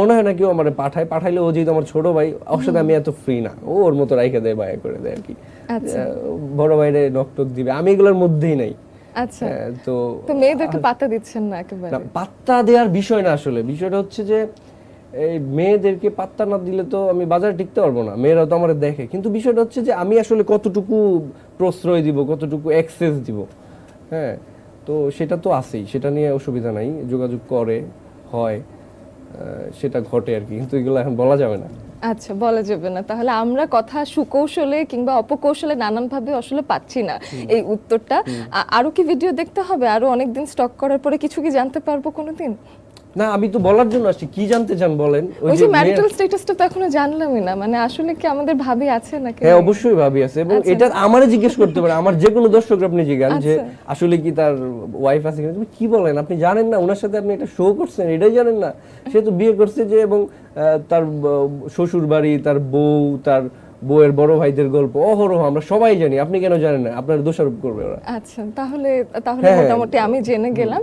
মনে হয় না কেউ আমার পাঠাইলে ও যেহেতু আমার ছোট ভাই, ওর সাথে আমি এত ফ্রি না, ও ওর মতো রাইখা দেয়, বায়া করে দেয় আর কি। বড় ভাইরে নকটক দিবে, আমি এগুলোর মধ্যেই নাই। আচ্ছা, তো মেয়েদেরকে পাত্তা দিচ্ছেন না একেবারে? পাত্তা দেওয়ার বিষয় না, আসলে বিষয়টা হচ্ছে যে এই মেয়েদেরকে পাত্তা না দিলে তো আমি বাজারে টিকতে পারবো না, মেয়েরা তো আমার দেখে। কিন্তু বিষয়টা হচ্ছে যে আমি আসলে কতটুকু প্রশ্রয় দিব, কতটুকু অ্যাক্সেস দিব, হ্যাঁ, তো সেটা তো আছেই, সেটা নিয়ে অসুবিধা নাই, যোগাযোগ করে হয়, সেটা ঘটে আর কি, কিন্তু এগুলো এখন বলা যাবে না। আচ্ছা, বলা যাবে না, তাহলে আমরা কথা সুকৌশলে কিংবা অপকৌশলে নানান ভাবে আসলে পাচ্ছি না এই উত্তরটা। আরো কি ভিডিও দেখতে হবে? আরো অনেকদিন স্টক করার পরে কিছু কি জানতে পারবো কোনোদিন? না, আমি তো বলার জন্য আসছি, কি জানতে চান বলেন? ওই যে ম্যারিটাল স্ট্যাটাসটা তো এখনো জানলামই না, মানে আসলে কি আমাদের ভাবি আছে নাকি? হ্যাঁ, অবশ্যই ভাবি আছে, এবং এটা আমারে জিজ্ঞেস করতে পারে, আমার যে কোনো দর্শক আপনি জিজ্ঞান যে আসলে কি তার ওয়াইফ আছে কিনা। কি বলেন, আপনি জানেন না ওনার সাথে আপনি একটা শো করছেন, এটাই জানেন না? সে তো বিয়ে করছে যে, এবং তার শ্বশুর বাড়ি, তার বউ, তার বউয়ের বড় ভাইদের গল্প অহরহ আমরা সবাই জানি, আপনি কেন জানেন না? আপনার দোষারোপ করবে ওরা। আচ্ছা, তাহলে মোটামুটি আমি জেনে গেলাম।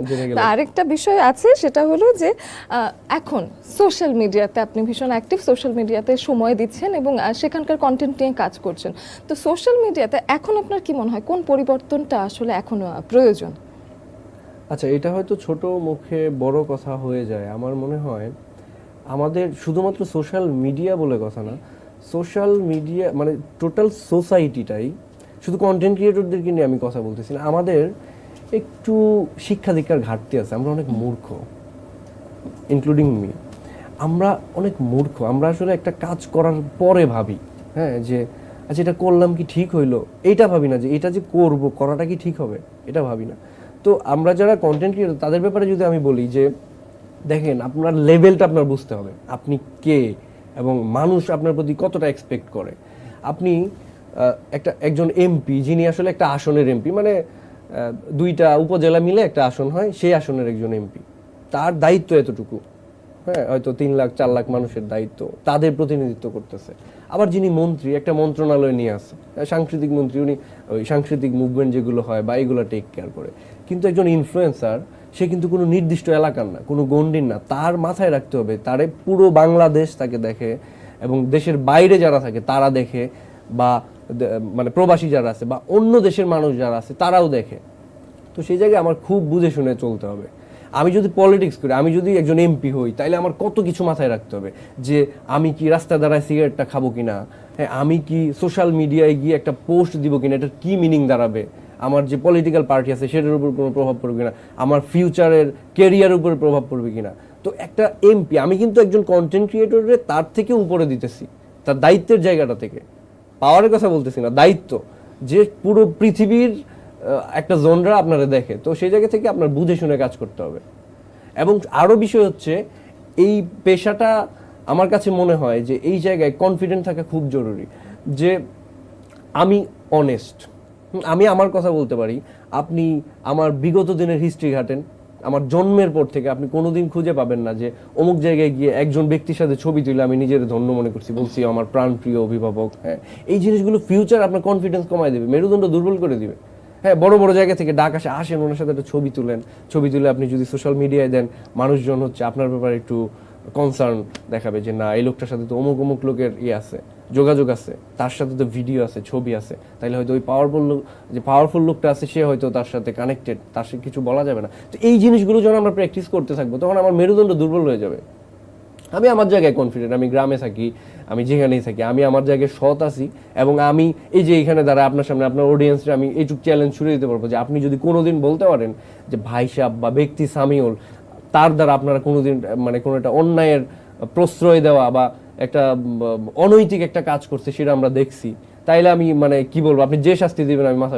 আরেকটা বিষয় আছে, সেটা হলো যে এখন সোশ্যাল মিডিয়াতে আপনি ভীষণ অ্যাক্টিভ, সোশ্যাল মিডিয়াতে সময় দিচ্ছেন এবং সেখানকার কন্টেন্ট নিয়ে কাজ করছেন। তো সোশ্যাল মিডিয়াতে এখন আপনার কি মনে হয় কোন পরিবর্তনটা আসলে এখনো প্রয়োজন? আচ্ছা, এটা হয়তো ছোট মুখে বড় কথা হয়ে যায়। আমার মনে হয় আমাদের শুধুমাত্র সোশ্যাল মিডিয়া বলে কথা না, সোশ্যাল মিডিয়া মানে টোটাল সোসাইটিটাই, শুধু কন্টেন্ট ক্রিয়েটরদেরকে নিয়ে আমি কথা বলতেছি না, আমাদের একটু শিক্ষা দীক্ষার ঘাটতি আছে। আমরা অনেক মূর্খ, ইনক্লুডিং মি। আমরা অনেক মূর্খ, আমরা আসলে একটা কাজ করার পরে ভাবি, হ্যাঁ, যে আচ্ছা এটা করলাম কি ঠিক হইলো, এইটা ভাবি না যে এটা যে করাটা কি ঠিক হবে, এটা ভাবি না। তো আমরা যারা কন্টেন্ট ক্রিয়েটর তাদের ব্যাপারে যদি আমি বলি যে দেখেন, আপনার লেভেলটা আপনার বুঝতে হবে, আপনি কে এবং মানুষ আপনার প্রতি কতটা এক্সপেক্ট করে। আপনি একজন এমপি, যিনি আসলে একটা আসনের এমপি, মানে দুইটা উপজেলা মিলে একটা আসন হয়, সেই আসনের একজন এমপি, তার দায়িত্ব এতটুকু, হ্যাঁ, হয়তো 3 লাখ 4 লাখ মানুষের দায়িত্ব, তাদের প্রতিনিধিত্ব করতেছে। আবার যিনি মন্ত্রী, একটা মন্ত্রণালয় নিয়ে আসে, সাংস্কৃতিক মন্ত্রী, উনি ওই সাংস্কৃতিক মুভমেন্ট যেগুলো হয় বা এগুলো টেক কেয়ার করে। কিন্তু একজন ইনফ্লুয়েন্সার, সে কিন্তু কোনো নির্দিষ্ট এলাকার না, কোনো গণ্ডির না, তার মাথায় রাখতে হবে তারে পুরো বাংলাদেশ তাকে দেখে, এবং দেশের বাইরে যারা থাকে তারা দেখে, বা মানে প্রবাসী যারা আছে বা অন্য দেশের মানুষ যারা আছে তারাও দেখে। তো সেই জায়গায় আমার খুব বুঝে শুনে চলতে হবে। আমি যদি পলিটিক্স করি, আমি যদি একজন এমপি হই, তাইলে আমার কত কিছু মাথায় রাখতে হবে, যে আমি কি রাস্তা দাঁড়ায় সিগারেটটা খাবো কিনা, হ্যাঁ, আমি কি সোশ্যাল মিডিয়ায় গিয়ে একটা পোস্ট দিব কিনা, এটার কি মিনিং দাঁড়াবে, আমার যে পলিটিক্যাল পার্টি আছে সেটার উপর কোনো প্রভাব পড়বে কিনা, আমার ফিউচারের কেরিয়ারের উপরে প্রভাব পড়বে কিনা। তো একটা এমপি, আমি কিন্তু একজন কন্টেন্ট ক্রিয়েটরের তার থেকে উপরে দিতেছি, তার দায়িত্বের জায়গাটা থেকে, পাওয়ারের কথা বলতেছি না, দায়িত্ব, যে পুরো পৃথিবীর একটা জোনরা আপনারা দেখে। তো সেই জায়গা থেকে আপনার বুঝে শুনে কাজ করতে হবে। এবং আরও বিষয় হচ্ছে, এই পেশাটা আমার কাছে মনে হয় যে এই জায়গায় কনফিডেন্ট থাকা খুব জরুরি, যে আমি অনেস্ট, আমি আমার কথা বলতে পারি। আপনি আমার বিগত দিনের হিস্ট্রি ঘাটেন, আমার জন্মের পর থেকে আপনি কোনোদিন খুঁজে পাবেন না যে অমুক জায়গায় গিয়ে একজন ব্যক্তির সাথে ছবি তুলে আমি নিজের ধন্য মনে করছি, বলছি আমার প্রাণপ্রিয় অভিভাবক। হ্যাঁ, এই জিনিসগুলো ফিউচার আপনার কনফিডেন্স কমায় দেবে, মেরুদণ্ড দুর্বল করে দিবে। হ্যাঁ, বড় বড় জায়গা থেকে ডাক আসেন, ওনার সাথে একটা ছবি তুলেন, ছবি তুলে আপনি যদি সোশ্যাল মিডিয়ায় দেন, মানুষজন হচ্ছে আপনার ব্যাপারে একটু কনসার্ন দেখাবে, যে না, এই লোকটার সাথে তো অমুক অমুক লোকের আছে, যোগাযোগ আছে, তার সাথে তো ভিডিও আছে, ছবি আছে, তাইলে হয়তো ওই পাওয়ারফুল লোকটা আছে, সে হয়তো তার সাথে কানেক্টেড, তার সাথে কিছু বলা যাবে না। তো এই জিনিসগুলো যখন আমরা প্র্যাকটিস করতে থাকবো, তখন আমার মেরুদণ্ড দুর্বল হয়ে যাবে। আমি আমার জায়গায় কনফিডেন্ট, আমি গ্রামে থাকি, আমি যেখানেই থাকি, আমি আমার জায়গায় সৎ আছি, এবং আমি এই যে এখানে দ্বারা আপনার সামনে আপনার অডিয়েন্সরা আমি এইটুকু চ্যালেঞ্জ ছুড়ে দিতে পারবো, যে আপনি যদি কোনোদিন বলতে পারেন যে ভাই সাহেব বা ব্যক্তি সামিউল, তার দ্বারা আপনারা কোনোদিন মানে কোনো একটা অন্যায়ের প্রশ্রয় দেওয়া বা একটা অনৈতিক একটা কাজ করছে, সেটা আমরা দেখছি, তাইলে আমি মানে কি বলবো, আপনি যে শাস্তি দিবেন আমি মাথা